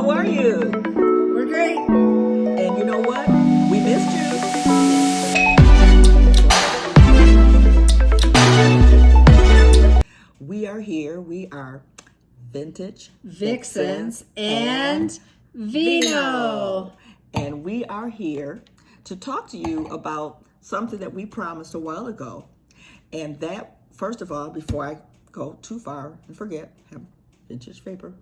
How are you? We're great. And you know what? We missed you. We are here. We are Vintage Vixens and Vino. And we are here to talk to you about something that we promised a while ago. And that, first of all, before I go too far and forget, have vintage vapor.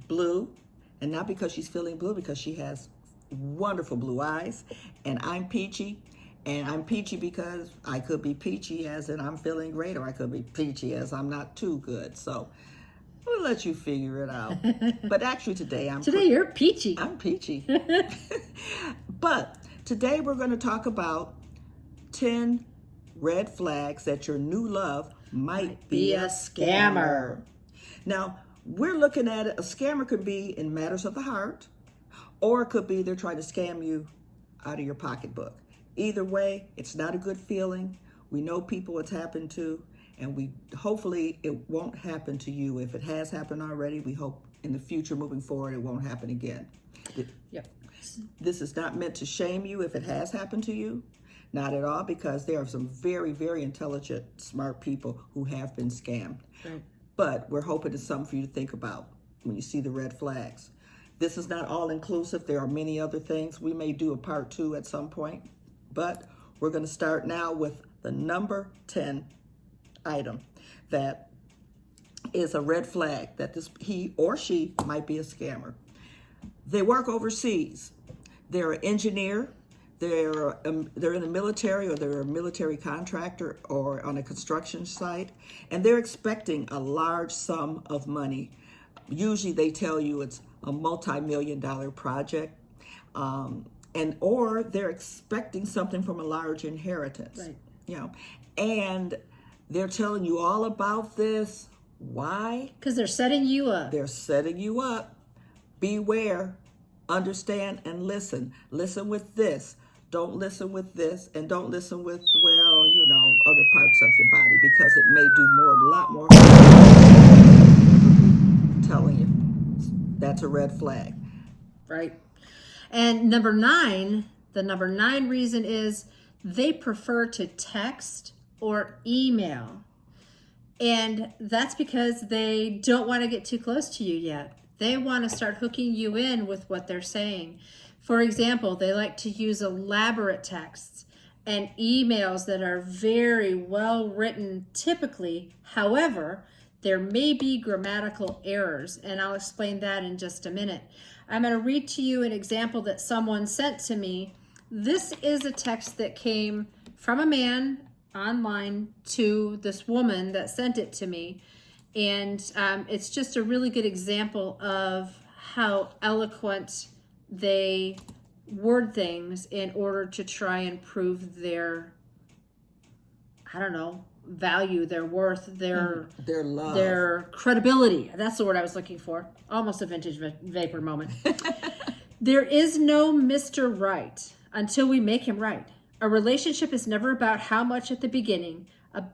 Blue, and not because she's feeling blue, because she has wonderful blue eyes, and I'm peachy, and I'm peachy because I could be peachy as in I'm feeling great, or I could be peachy as I'm not too good. So we'll let you figure it out. But actually today You're peachy. I'm peachy. But today we're going to talk about 10 red flags that your new love might be a scammer. Now, we're looking at it, a scammer could be in matters of the heart, or it could be they're trying to scam you out of your pocketbook. Either way, it's not a good feeling. We know people it's happened to, and hopefully it won't happen to you. If it has happened already, we hope in the future moving forward it won't happen again. Yep. This is not meant to shame you if it has happened to you. Not at all, because there are some very, very intelligent, smart people who have been scammed. Right. But we're hoping it's something for you to think about when you see the red flags. This is not all inclusive. There are many other things. We may do a part 2 at some point, but we're going to start now with the number 10 item that is a red flag that he or she might be a scammer. They work overseas. They're an engineer. They're in the military, or they're a military contractor or on a construction site, and they're expecting a large sum of money. Usually they tell you it's a multi-million-dollar project, or they're expecting something from a large inheritance. Right. And they're telling you all about this. Why? Because they're setting you up. They're setting you up. Beware, understand, and listen. Listen with this. Don't listen with this, and don't listen with, other parts of your body, because it may do a lot more. I'm telling you, that's a red flag. Right. And the number 9 reason is they prefer to text or email. And that's because they don't want to get too close to you yet. They want to start hooking you in with what they're saying. For example, they like to use elaborate texts and emails that are very well written typically. However, there may be grammatical errors, and I'll explain that in just a minute. I'm going to read to you an example that someone sent to me. This is a text that came from a man online to this woman that sent it to me. And it's just a really good example of how eloquent they word things in order to try and prove their, value, their worth, their love, their credibility. That's the word I was looking for. Almost a vintage vapor moment. There is no Mr. Right until we make him right. A relationship is never about how much at the beginning,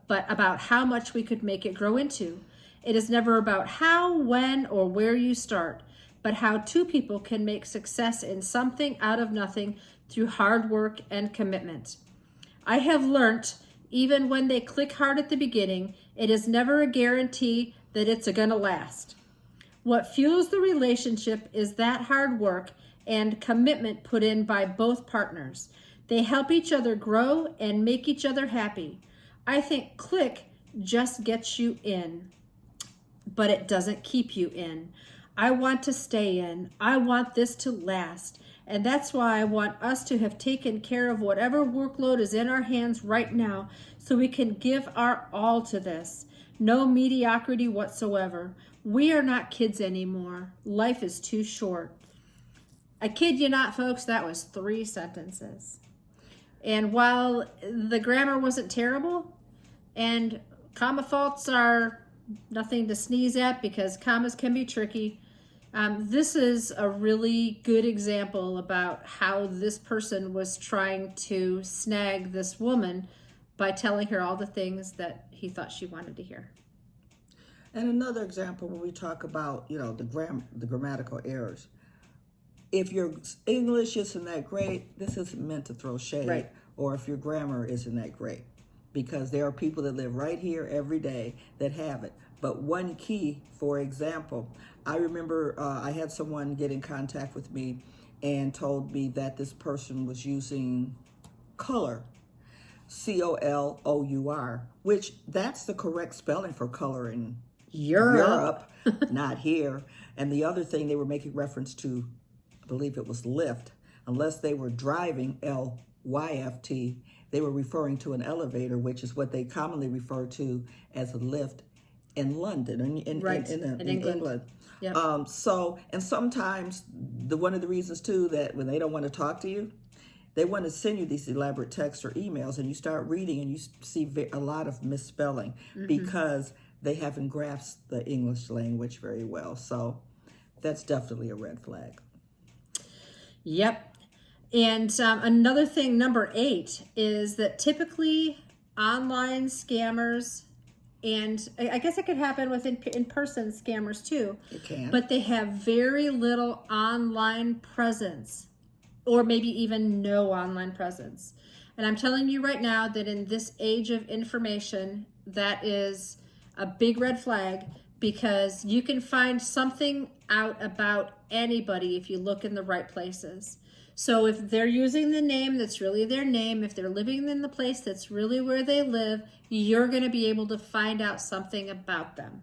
but about how much we could make it grow into. It is never about how, when, or where you start, but how two people can make success in something out of nothing through hard work and commitment. I have learnt, even when they click hard at the beginning, it is never a guarantee that it's gonna last. What fuels the relationship is that hard work and commitment put in by both partners. They help each other grow and make each other happy. I think click just gets you in, but it doesn't keep you in. I want to stay in. I want this to last. And that's why I want us to have taken care of whatever workload is in our hands right now so we can give our all to this. No mediocrity whatsoever. We are not kids anymore. Life is too short. I kid you not, folks, that was 3 sentences. And while the grammar wasn't terrible, and comma faults are nothing to sneeze at because commas can be tricky, this is a really good example about how this person was trying to snag this woman by telling her all the things that he thought she wanted to hear. And another example, when we talk about, the grammatical errors. If your English isn't that great, this isn't meant to throw shade. Right. Or if your grammar isn't that great. Because there are people that live right here every day that have it. But one key, for example, I remember I had someone get in contact with me and told me that this person was using color, COLOUR, which that's the correct spelling for color in Europe, not here. And the other thing they were making reference to, I believe it was lift, unless they were driving, LYFT, they were referring to an elevator, which is what they commonly refer to as a lift in London, in England. Yep. And sometimes one of the reasons too that when they don't want to talk to you, they want to send you these elaborate texts or emails, and you start reading and you see a lot of misspelling because they haven't grasped the English language very well. So that's definitely a red flag. Yep. And another thing, number 8, is that typically online scammers, and I guess it could happen with in-person scammers too. It can. But they have very little online presence, or maybe even no online presence. And I'm telling you right now that in this age of information, that is a big red flag, because you can find something out about anybody if you look in the right places. So if they're using the name that's really their name, if they're living in the place that's really where they live, you're going to be able to find out something about them.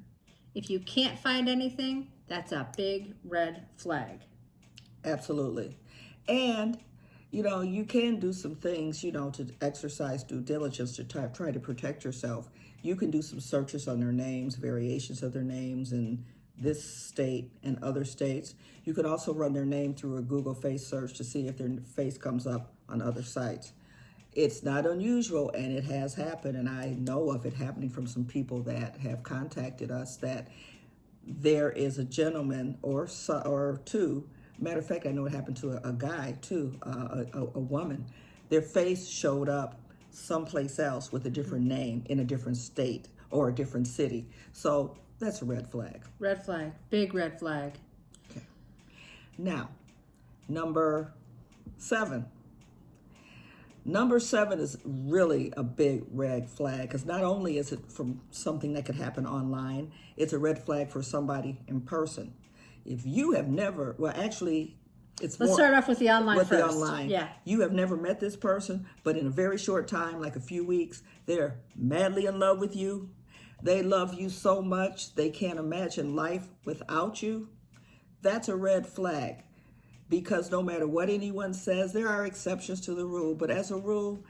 If you can't find anything, that's a big red flag. Absolutely. And, you can do some things, to exercise due diligence to try to protect yourself. You can do some searches on their names, variations of their names in this state and other states. You could also run their name through a Google face search to see if their face comes up on other sites. It's not unusual, and it has happened, and I know of it happening from some people that have contacted us, that there is a gentleman or two. Matter of fact, I know it happened to a guy too, a woman. Their face showed up someplace else with a different name in a different state or a different city. So that's a red flag. Red flag. Big red flag. Okay. Now, number 7. Number 7 is really a big red flag, because not only is it from something that could happen online, it's a red flag for somebody in person. If you have never, let's start off with the online first. The online. Yeah. You have never met this person, but in a very short time, like a few weeks, they're madly in love with you. They love you so much, they can't imagine life without you. That's a red flag, because no matter what anyone says, there are exceptions to the rule, but as a rule,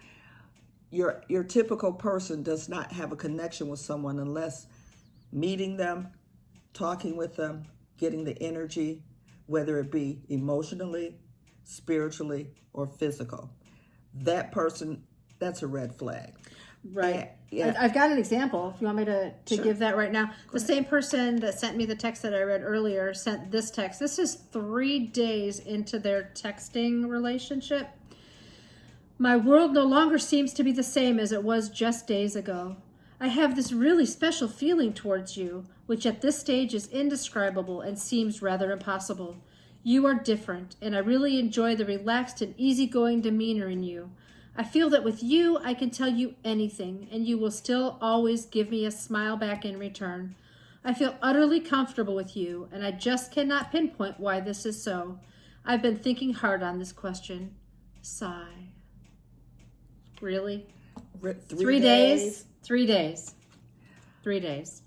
your typical person does not have a connection with someone unless meeting them, talking with them, getting the energy, whether it be emotionally, spiritually, or physical. That person, that's a red flag. Right. Yeah. I've got an example, if you want me to Sure. give that right now. The same person that sent me the text that I read earlier sent this text. This is 3 days into their texting relationship. My world no longer seems to be the same as it was just days ago. I have this really special feeling towards you, which at this stage is indescribable and seems rather impossible. You are different, and I really enjoy the relaxed and easygoing demeanor in you. I feel that with you, I can tell you anything, and you will still always give me a smile back in return. I feel utterly comfortable with you, and I just cannot pinpoint why this is so. I've been thinking hard on this question. Sigh. Really? 3 days? 3 days. 3 days.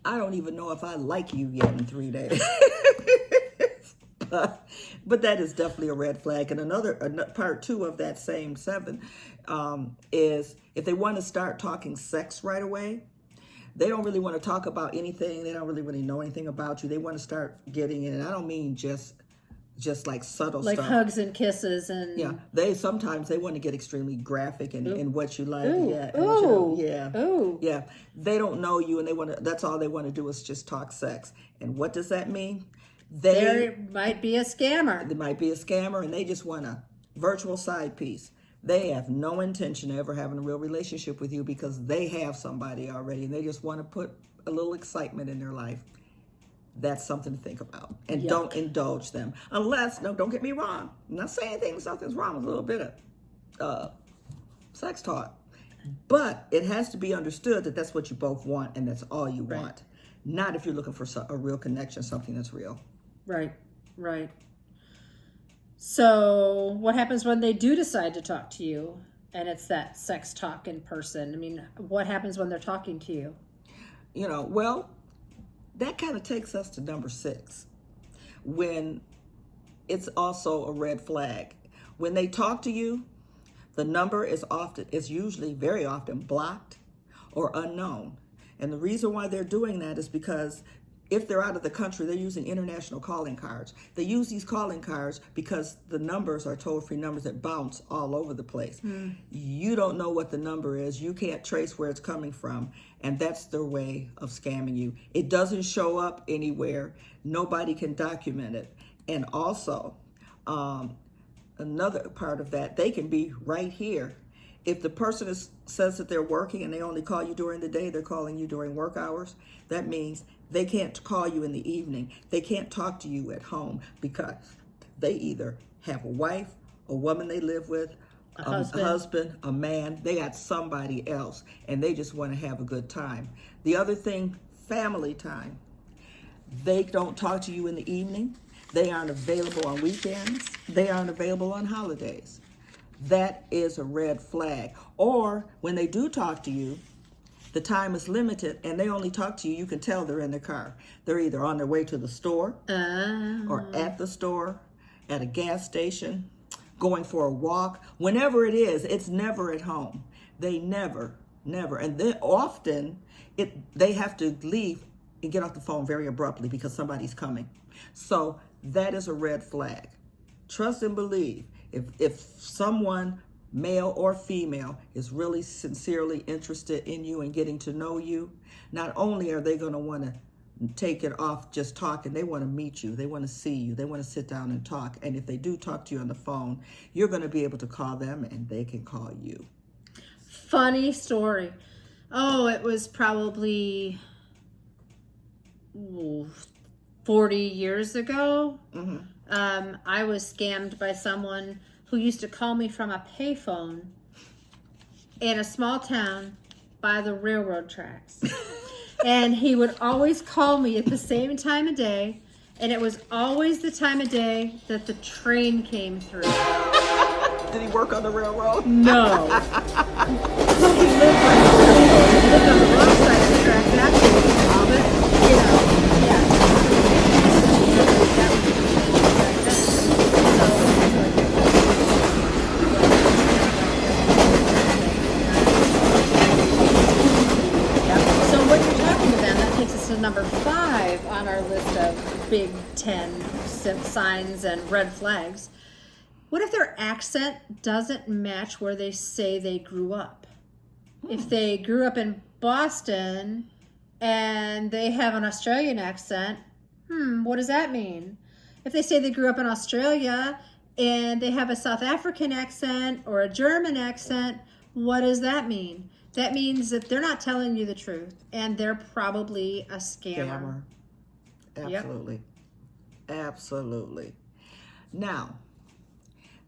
I don't even know if I like you yet in 3 days. But that is definitely a red flag. And another part 2 of that same 7 is if they want to start talking sex right away, they don't really want to talk about anything. They don't really know anything about you. They want to start getting in. And I don't mean just like subtle like stuff. Like hugs and kisses and... Yeah. Sometimes they want to get extremely graphic in what you like. Ooh. Yeah. Ooh. Yeah. Ooh. Yeah. They don't know you, and that's all they want to do is just talk sex. And what does that mean? There might be a scammer. There might be a scammer, and they just want a virtual side piece. They have no intention of ever having a real relationship with you because they have somebody already, and they just want to put a little excitement in their life, that's something to think about. And Yuck. don't indulge them. Unless, no, don't get me wrong. I'm not saying something's wrong with a little bit of sex talk. But it has to be understood that that's what you both want and that's all you Right. want. Not if you're looking for a real connection, something that's real. Right, right. So, what happens when they do decide to talk to you and it's that sex talk in person? I mean, what happens when they're talking to you? Well, that kind of takes us to number 6, when it's also a red flag. When they talk to you, the number is usually very often blocked or unknown. And the reason why they're doing that is because if they're out of the country, they're using international calling cards. They use these calling cards because the numbers are toll-free numbers that bounce all over the place. You don't know what the number is. You can't trace where it's coming from. And that's their way of scamming you. It doesn't show up anywhere. Nobody can document it. And also, another part of that, they can be right here. If the person says that they're working and they only call you during the day, they're calling you during work hours, that means they can't call you in the evening. They can't talk to you at home because they either have a wife, a woman they live with, a husband, a man. They got somebody else and they just want to have a good time. The other thing, family time. They don't talk to you in the evening. They aren't available on weekends. They aren't available on holidays. That is a red flag. Or when they do talk to you, the time is limited and they only talk to you, you can tell they're in the car. They're either on their way to the store or at the store, at a gas station, going for a walk. Whenever it is, it's never at home. They never. And then often they have to leave and get off the phone very abruptly because somebody's coming. So that is a red flag. Trust and believe. If someone, male or female, is really sincerely interested in you and getting to know you, not only are they going to want to take it off just talking, they want to meet you, they want to see you, they want to sit down and talk. And if they do talk to you on the phone, you're going to be able to call them and they can call you. Funny story. Oh, it was probably 40 years ago. I was scammed by someone who used to call me from a payphone in a small town by the railroad tracks. And he would always call me at the same time of day, and it was always the time of day that the train came through. Did he work on the railroad? No. He lived by the railroad. He lived on the wrong side of the tracks, actually. But, yeah. So what you're talking about, that takes us to number 5 on our list of Big 10 signs and red flags. What if their accent doesn't match where they say they grew up? If they grew up in Boston and they have an Australian accent, what does that mean? If they say they grew up in Australia and they have a South African accent or a German accent, what does that mean? That means that they're not telling you the truth and they're probably a scammer. Absolutely. Yep. Absolutely. Now,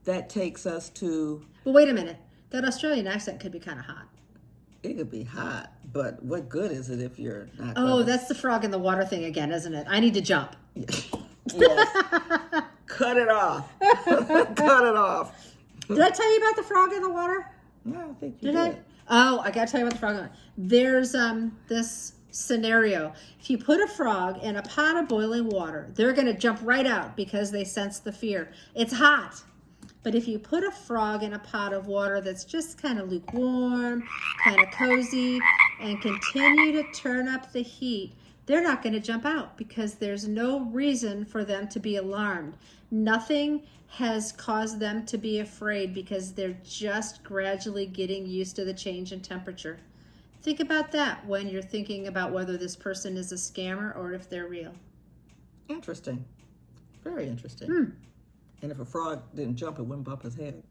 that takes us to... But wait a minute. That Australian accent could be kind of hot. It could be hot, but what good is it if you're not... Oh, that's the frog in the water thing again, isn't it? I need to jump. Yes. Cut it off. Cut it off. Did I tell you about the frog in the water? No, I think you Did I? Oh, I got to tell you about the frog in the water. There's this scenario. If you put a frog in a pot of boiling water, they're going to jump right out because they sense the fear. It's hot. But if you put a frog in a pot of water that's just kind of lukewarm, kind of cozy, and continue to turn up the heat, they're not going to jump out because there's no reason for them to be alarmed. Nothing has caused them to be afraid because they're just gradually getting used to the change in temperature. Think about that when you're thinking about whether this person is a scammer or if they're real. Interesting. Very interesting. And if a frog didn't jump, it wouldn't bump his head.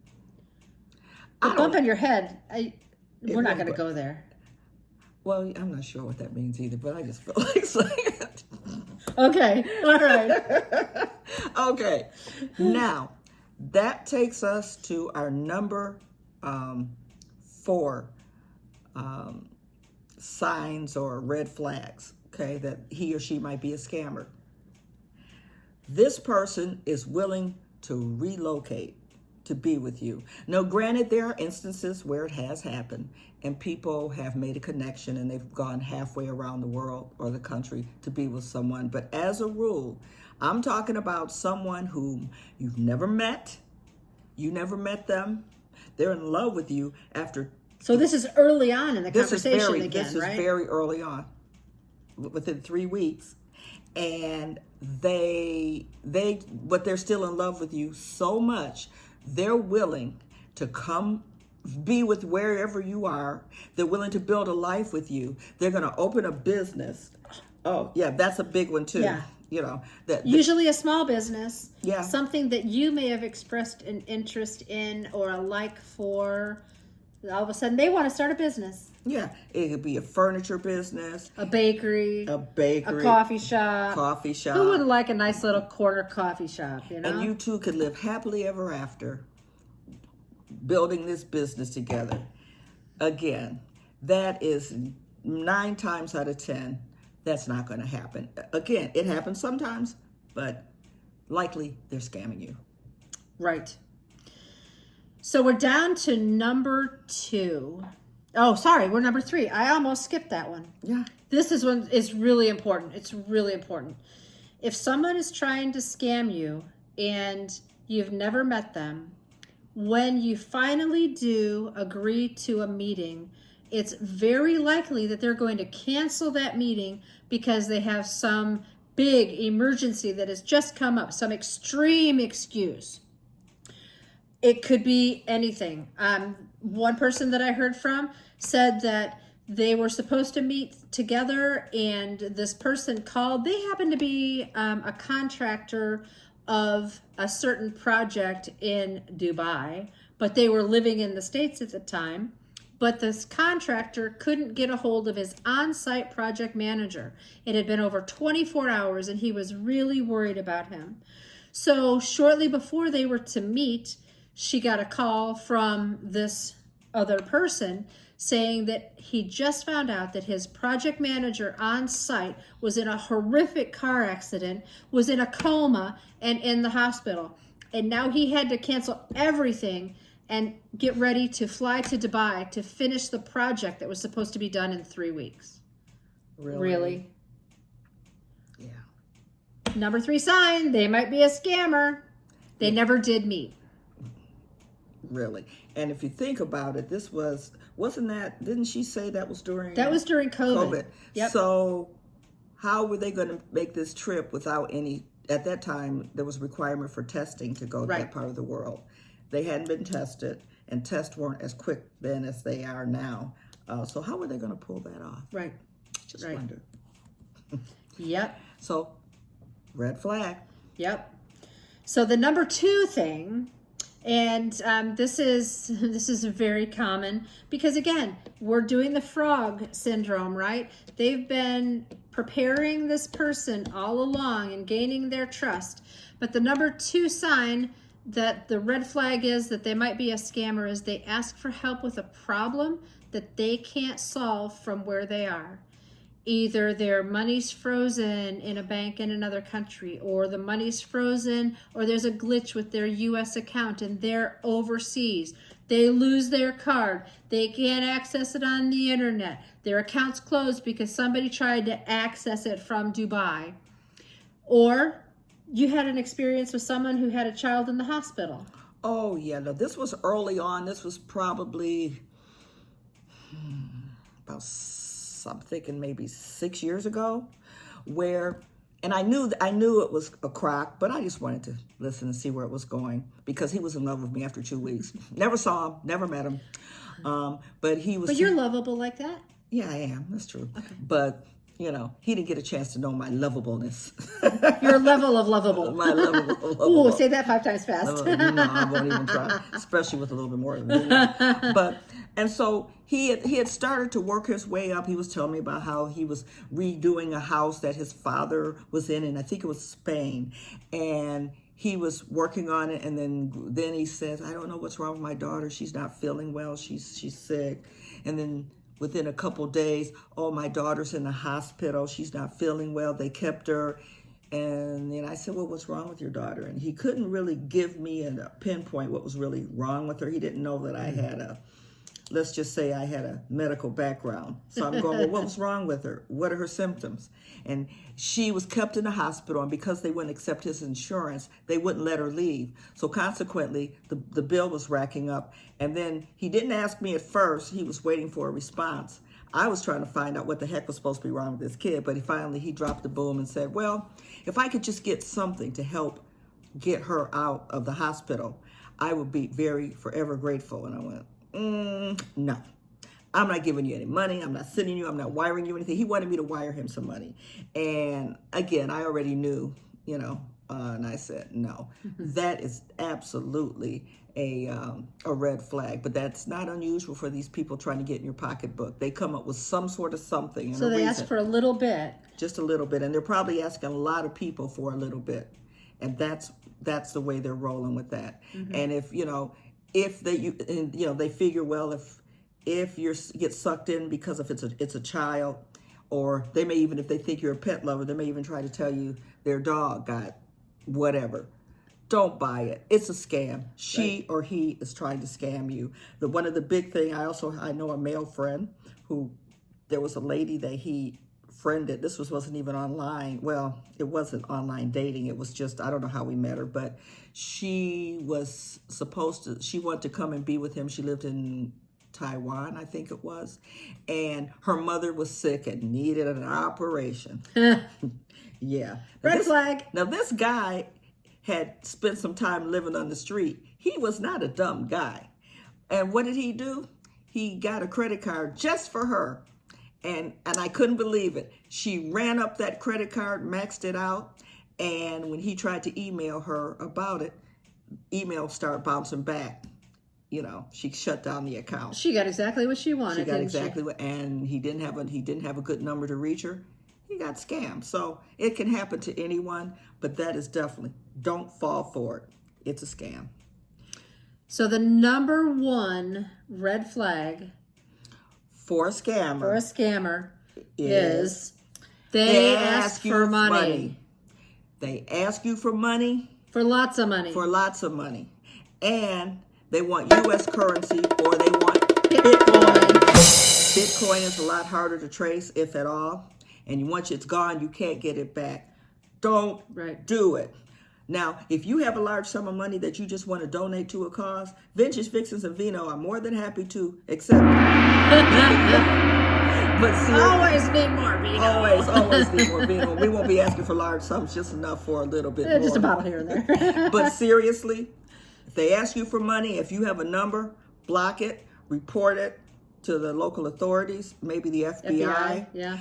The bump on your head, we're not going to go there. Well, I'm not sure what that means either, but I just feel like saying it. Okay, all right. Okay, now that takes us to our number 4 signs or red flags, okay, that he or she might be a scammer. This person is willing to relocate to be with you. Now, granted, there are instances where it has happened and people have made a connection and they've gone halfway around the world or the country to be with someone. But as a rule, I'm talking about someone whom you've never met. You never met them. They're in love with you after. So this is early on in the This is conversation very, again, this is right? very early on, within 3 weeks, and but they're still in love with you so much, they're willing to come be with wherever you are. They're willing to build a life with you. They're going to open a business. Oh, yeah, that's a big one too. Yeah. You know, that Usually a small business. Yeah. Something that you may have expressed an interest in or a like for. All of a sudden, they want to start a business. yeah, it could be a furniture business, A bakery. a bakery, A coffee shop. coffee shop. Who wouldn't like a nice little corner coffee shop, you know? And you two could live happily ever after, building this business together. Again, that is 9 times out of 10, that's not going to happen. Again, it happens sometimes, but likely they're scamming you. Right. So we're down to number 2. Oh, sorry, we're number 3. I almost skipped that one. Yeah. This is one is really important. It's really important. If someone is trying to scam you and you've never met them, when you finally do agree to a meeting, it's very likely that they're going to cancel that meeting because they have some big emergency that has just come up, some extreme excuse. It could be anything. One person that I heard from said that they were supposed to meet together and this person called. They happened to be a contractor of a certain project in Dubai, but they were living in the States at the time. But this contractor couldn't get a hold of his on-site project manager. It had been over 24 hours and he was really worried about him. So shortly before they were to meet, she got a call from this other person saying that he just found out that his project manager on site was in a horrific car accident, was in a coma, and in the hospital. And now he had to cancel everything and get ready to fly to Dubai to finish the project that was supposed to be done in 3 weeks. Really? Yeah. Number 3 sign, they might be a scammer. They never did meet. Really. And if you think about it, didn't she say that was during That was during COVID. Yep. So how were they going to make this trip without at that time, there was a requirement for testing to go to that part of the world. They hadn't been tested, and tests weren't as quick then as they are now. So how were they going to pull that off? Right. Just wonder. Yep. So, red flag. Yep. So the number 2 thing, and this is very common because again, we're doing the frog syndrome, right? They've been preparing this person all along and gaining their trust. But the number 2 sign that the red flag is that they might be a scammer is they ask for help with a problem that they can't solve from where they are. Either their money's frozen in a bank in another country, or the money's frozen, or there's a glitch with their U.S. account and they're overseas. They lose their card. They can't access it on the internet. Their account's closed because somebody tried to access it from Dubai. Or you had an experience with someone who had a child in the hospital. Oh, yeah. No, this was early on. This was probably about, I'm thinking maybe 6 years ago, and I knew it was a crock, but I just wanted to listen and see where it was going because he was in love with me after 2 weeks. Never saw him, never met him. But he was. But you're lovable like that? Yeah, I am. That's true. Okay. But You know, he didn't get a chance to know my lovableness. Your level of lovable. My lovable. Ooh, say that 5 times fast. No, I won't even try, especially with a little bit more of it. But, and so he had started to work his way up. He was telling me about how he was redoing a house that his father was in, and I think it was Spain. And he was working on it, and then he says, I don't know what's wrong with my daughter. She's not feeling well. She's sick. And then within a couple days, oh, my daughter's in the hospital. She's not feeling well. They kept her. And then I said, well, what's wrong with your daughter? And he couldn't really give me a pinpoint what was really wrong with her. He didn't know that I had let's just say I had a medical background. So I'm going, well, what was wrong with her? What are her symptoms? And she was kept in the hospital, and because they wouldn't accept his insurance, they wouldn't let her leave. So consequently, the bill was racking up. And then he didn't ask me at first. He was waiting for a response. I was trying to find out what the heck was supposed to be wrong with this kid, but he dropped the boom and said, well, if I could just get something to help get her out of the hospital, I would be forever grateful. And I went, no, I'm not giving you any money. I'm not sending you. I'm not wiring you anything. He wanted me to wire him some money. And again, I already knew, and I said, no, that is absolutely a red flag. But that's not unusual for these people trying to get in your pocketbook. They come up with some sort of something. So they ask for a little bit. Just a little bit. And they're probably asking a lot of people for a little bit. And that's the way they're rolling with that. And if they figure, well, if you get sucked in because if it's a child, or they may even, if they think you're a pet lover, they may even try to tell you their dog got whatever. Don't buy it. It's a scam. She or he is trying to scam you. One of the big thing, I know a male friend who, there was a lady that he friended. This wasn't even online. Well, it wasn't online dating. It was just, I don't know how we met her, but she wanted to come and be with him. She lived in Taiwan, I think it was. And her mother was sick and needed an operation. Yeah. Red flag. Now, this guy had spent some time living on the street. He was not a dumb guy. And what did he do? He got a credit card just for her. And I couldn't believe it. She ran up that credit card, maxed it out, and when he tried to email her about it, emails start bouncing back. She shut down the account. She got exactly what she wanted. She got exactly what, and he didn't have a good number to reach her. He got scammed. So it can happen to anyone, but that is definitely, don't fall for it. It's a scam. So the number one red flag for a scammer is they ask for money. They ask you for money. For lots of money. And they want U.S. currency, or they want Bitcoin. Bitcoin is a lot harder to trace, if at all. And once it's gone, you can't get it back. Don't do it. Now, if you have a large sum of money that you just want to donate to a cause, Vintage Vixens and Vino are more than happy to accept it. But always need more Vino. Always need more Vino. We won't be asking for large sums, just enough for a little bit more. Just a bottle here and there. But seriously, if they ask you for money, if you have a number, block it, report it to the local authorities, maybe the FBI. Yeah.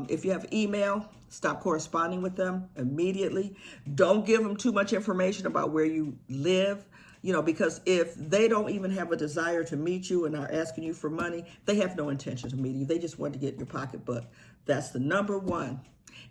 If you have email, stop corresponding with them immediately. Don't give them too much information about where you live. Because if they don't even have a desire to meet you and are asking you for money, they have no intention to meet you. They just want to get in your pocketbook. That's the number one.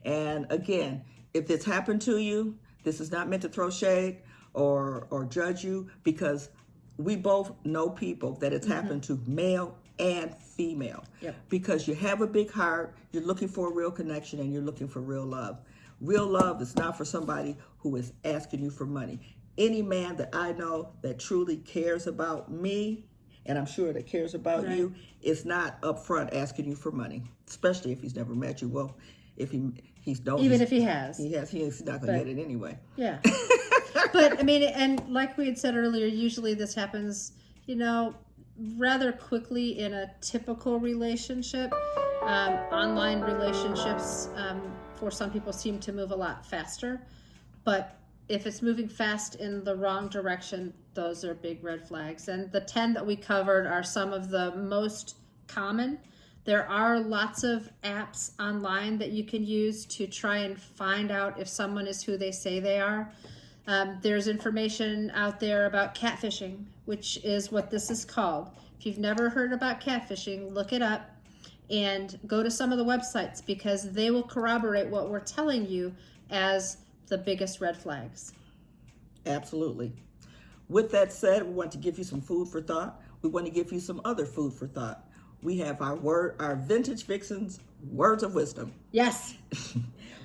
And again, if this happened to you, this is not meant to throw shade or judge you, because we both know people that it's happened to, male and female. Yep. Because you have a big heart, you're looking for a real connection, and you're looking for real love. Real love is not for somebody who is asking you for money. Any man that I know that truly cares about me, and I'm sure that cares about you, is not upfront asking you for money, especially if he's never met you. Well, if he's not even if he has, he's not going to get it anyway. Yeah. But I mean, and like we had said earlier, usually this happens, rather quickly in a typical relationship. Online relationships, for some people, seem to move a lot faster, but if it's moving fast in the wrong direction, those are big red flags. And the 10 that we covered are some of the most common, There are lots of apps online that you can use to try and find out if someone is who they say they are. There's information out there about catfishing, which is what this is called. If you've never heard about catfishing, look it up and go to some of the websites, because they will corroborate what we're telling you as the biggest red flags. Absolutely. With that said, we want to give you some food for thought. We want to give you some other food for thought. We have our Vintage Vixens words of wisdom. Yes.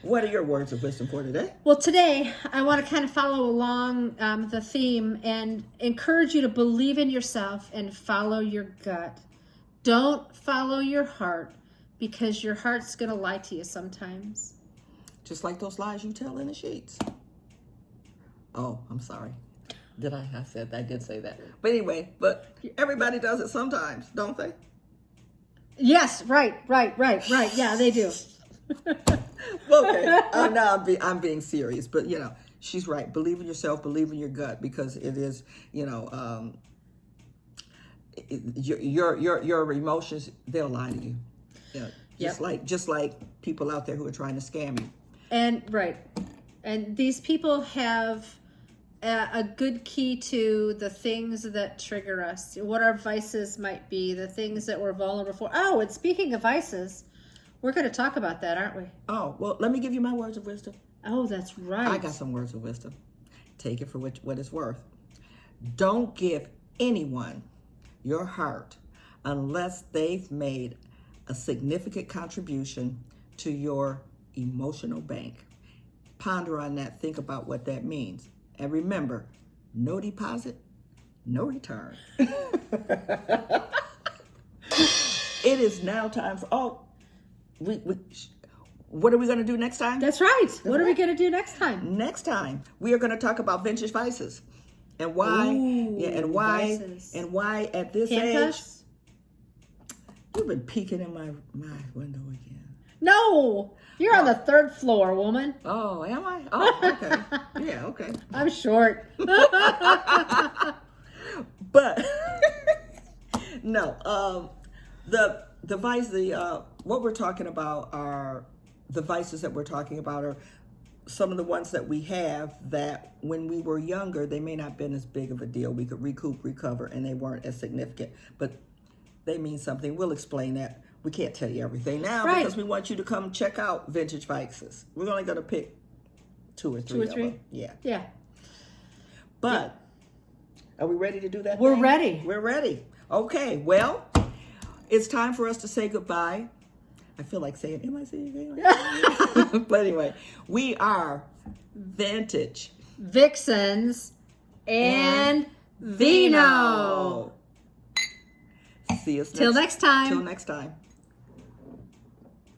What are your words of wisdom for today? Well, today I want to kind of follow along the theme and encourage you to believe in yourself and follow your gut. Don't follow your heart, because your heart's going to lie to you sometimes. Just like those lies you tell in the sheets. Oh, I'm sorry. I did say that. But anyway, but everybody does it sometimes, don't they? Yes, right. Yeah, they do. Okay, now I'm being serious, but she's right. Believe in yourself, believe in your gut, because it is, your emotions, they'll lie to you. Just like people out there who are trying to scam you. And these people have a good key to the things that trigger us, what our vices might be, the things that we're vulnerable for. Oh, and speaking of vices, we're going to talk about that, aren't we? Oh, well, let me give you my words of wisdom. Oh, that's right. I got some words of wisdom. Take it for what it's worth. Don't give anyone your heart unless they've made a significant contribution to your emotional bank. Ponder on that. Think about what that means. And remember, no deposit, no return. It is now time for, what are we going to do next time? That's right. What are we going to do next time? Next time, we are going to talk about vintage vices and why, vices. and why at this Handcuffs? age, you've been peeking in my window again. No, you're on the third floor, woman. Oh, am I? Oh, okay. Yeah, okay. I'm short. But no, what we're talking about are the vices that we're talking about are some of the ones that we have that when we were younger, they may not have been as big of a deal. We could recover, and they weren't as significant, but they mean something. We'll explain that. We can't tell you everything now because we want you to come check out Vintage Vices. We're only going to pick two or three of them. Yeah. Yeah. But are we ready to do that? We're ready. We're ready. Okay. Well, it's time for us to say goodbye. I feel like saying, am I saying anything? But anyway, we are Vintage Vixens and Vino. See us Till next time. Till next time.